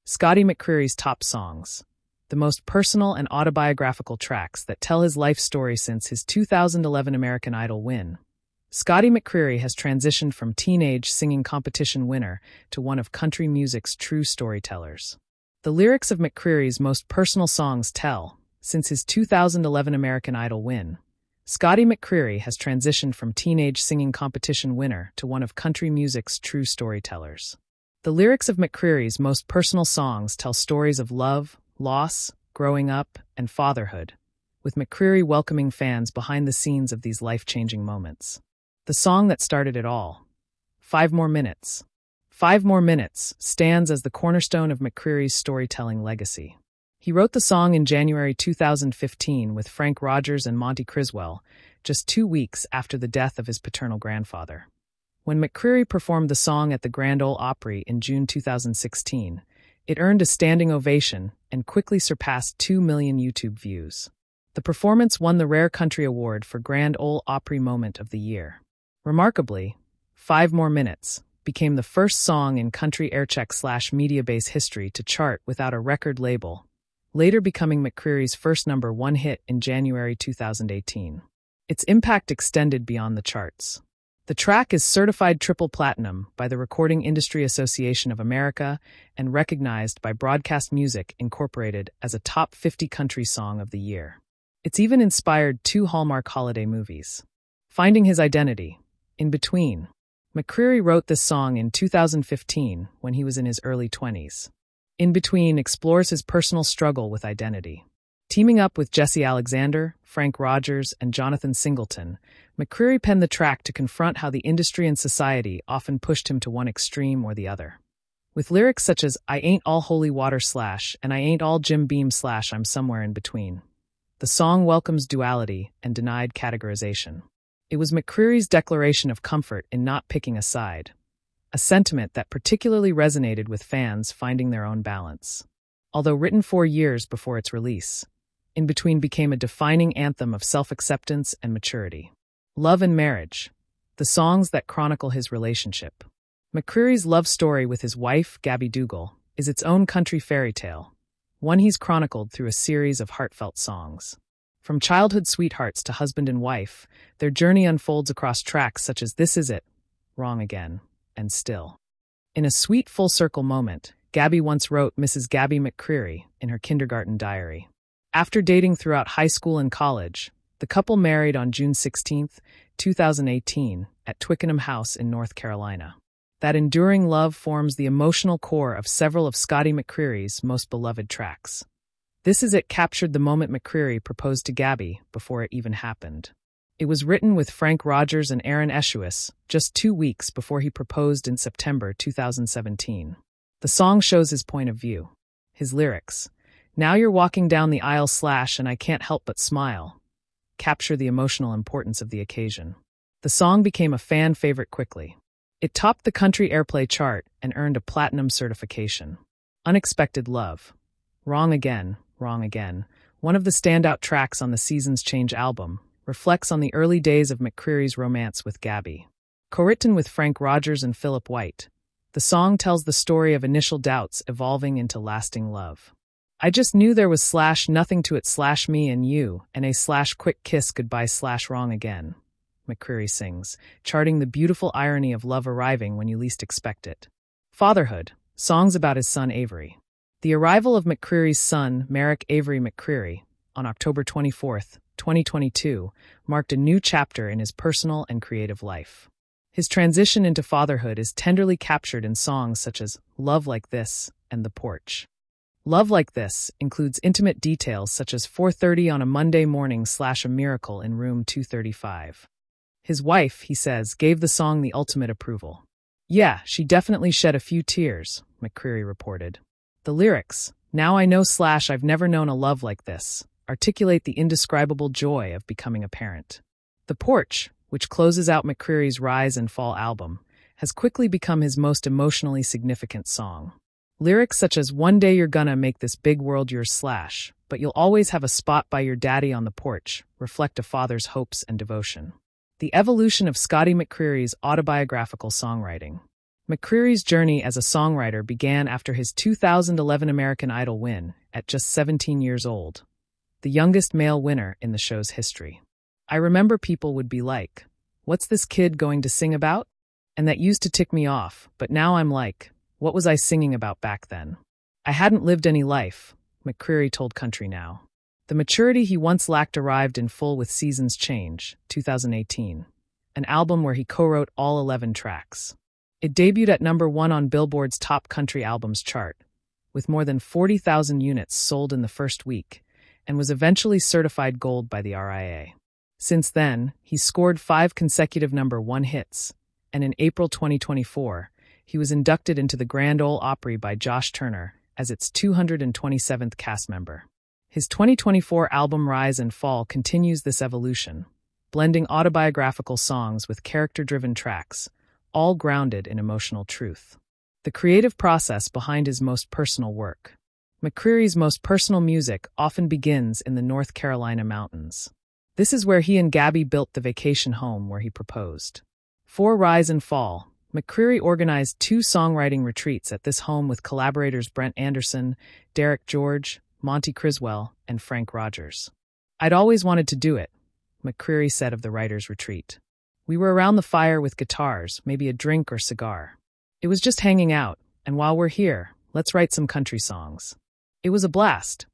Scotty McCreery's top songs, the most personal and autobiographical tracks that tell his life story since his 2011 American Idol win. Scotty McCreery has transitioned from teenage singing competition winner to one of country music's true storytellers. The lyrics of McCreery's most personal songs tell, since his 2011 American Idol win, Scotty McCreery has transitioned from teenage singing competition winner to one of country music's true storytellers. The lyrics of McCreery's most personal songs tell stories of love, loss, growing up, and fatherhood, with McCreery welcoming fans behind the scenes of these life-changing moments. The song that started it all, 5 More Minutes. 5 More Minutes stands as the cornerstone of McCreery's storytelling legacy. He wrote the song in January 2015 with Frank Rogers and Monty Criswell, just 2 weeks after the death of his paternal grandfather. When McCreery performed the song at the Grand Ole Opry in June 2016, it earned a standing ovation and quickly surpassed 2 million YouTube views. The performance won the Rare Country Award for Grand Ole Opry Moment of the Year. Remarkably, 5 More Minutes became the first song in country aircheck/Mediabase history to chart without a record label, later becoming McCreery's first #1 hit in January 2018. Its impact extended beyond the charts. The track is certified triple platinum by the Recording Industry Association of America and recognized by Broadcast Music Incorporated as a top 50 country song of the year. It's even inspired 2 Hallmark holiday movies. Finding his identity. In Between. McCreery wrote this song in 2015 when he was in his early 20s. In Between explores his personal struggle with identity. Teaming up with Jesse Alexander, Frank Rogers, and Jonathan Singleton, McCreery penned the track to confront how the industry and society often pushed him to one extreme or the other. With lyrics such as "I ain't all holy water / and I ain't all Jim Beam / I'm somewhere in between," the song welcomes duality and denied categorization. It was McCreery's declaration of comfort in not picking a side, a sentiment that particularly resonated with fans finding their own balance. Although written 4 years before its release, In Between became a defining anthem of self-acceptance and maturity. Love and Marriage, the songs that chronicle his relationship. McCreery's love story with his wife, Gabi Dougal, is its own country fairy tale, one he's chronicled through a series of heartfelt songs. From childhood sweethearts to husband and wife, their journey unfolds across tracks such as This Is It, Wrong Again, and Still. In a sweet full-circle moment, Gabi once wrote Mrs. Gabi McCreery in her kindergarten diary. After dating throughout high school and college, the couple married on June 16, 2018, at Twickenham House in North Carolina. That enduring love forms the emotional core of several of Scotty McCreery's most beloved tracks. This Is It captured the moment McCreery proposed to Gabi before it even happened. It was written with Frank Rogers and Aaron Eshuis just 2 weeks before he proposed in September 2017. The song shows his point of view. His lyrics, "Now you're walking down the aisle / and I can't help but smile," capture the emotional importance of the occasion. The song became a fan favorite quickly. It topped the country airplay chart and earned a platinum certification. Unexpected Love. Wrong Again, one of the standout tracks on the Seasons Change album, reflects on the early days of McCreery's romance with Gabi. Co-written with Frank Rogers and Philip White, the song tells the story of initial doubts evolving into lasting love. "I just knew there was / nothing to it / me and you, and a / quick kiss goodbye / wrong again," McCreery sings, charting the beautiful irony of love arriving when you least expect it. Fatherhood, songs about his son Avery. The arrival of McCreery's son, Merrick Avery McCreery, on October 24, 2022, marked a new chapter in his personal and creative life. His transition into fatherhood is tenderly captured in songs such as Love Like This and The Porch. Love Like This includes intimate details such as 4:30 on a Monday morning / a miracle in room 235. His wife, he says, gave the song the ultimate approval. "Yeah, she definitely shed a few tears," McCreery reported. The lyrics, "Now I know / I've never known a love like this," articulate the indescribable joy of becoming a parent. The Porch, which closes out McCreery's Rise and Fall album, has quickly become his most emotionally significant song. Lyrics such as "One day you're gonna make this big world yours / but you'll always have a spot by your daddy on the porch" reflect a father's hopes and devotion. The evolution of Scotty McCreery's autobiographical songwriting. McCreery's journey as a songwriter began after his 2011 American Idol win at just 17 years old, the youngest male winner in the show's history. I remember people would be like, "What's this kid going to sing about?" And that used to tick me off, but now I'm like, what was I singing about back then? I hadn't lived any life, McCreery told Country Now. The maturity he once lacked arrived in full with Seasons Change, 2018, an album where he co-wrote all 11 tracks. It debuted at #1 on Billboard's Top Country Albums chart, with more than 40,000 units sold in the first week, and was eventually certified gold by the RIA. Since then, he's scored 5 consecutive #1 hits, and in April 2024, he was inducted into the Grand Ole Opry by Josh Turner as its 227th cast member. His 2024 album Rise and Fall continues this evolution, blending autobiographical songs with character-driven tracks, all grounded in emotional truth. The creative process behind his most personal work. McCreery's most personal music often begins in the North Carolina mountains. This is where he and Gabi built the vacation home where he proposed. For Rise and Fall, McCreery organized 2 songwriting retreats at this home with collaborators Brent Anderson, Derek George, Monty Criswell, and Frank Rogers. "I'd always wanted to do it," McCreery said of the writers' retreat. "We were around the fire with guitars, maybe a drink or cigar. It was just hanging out, and while we're here, let's write some country songs. It was a blast."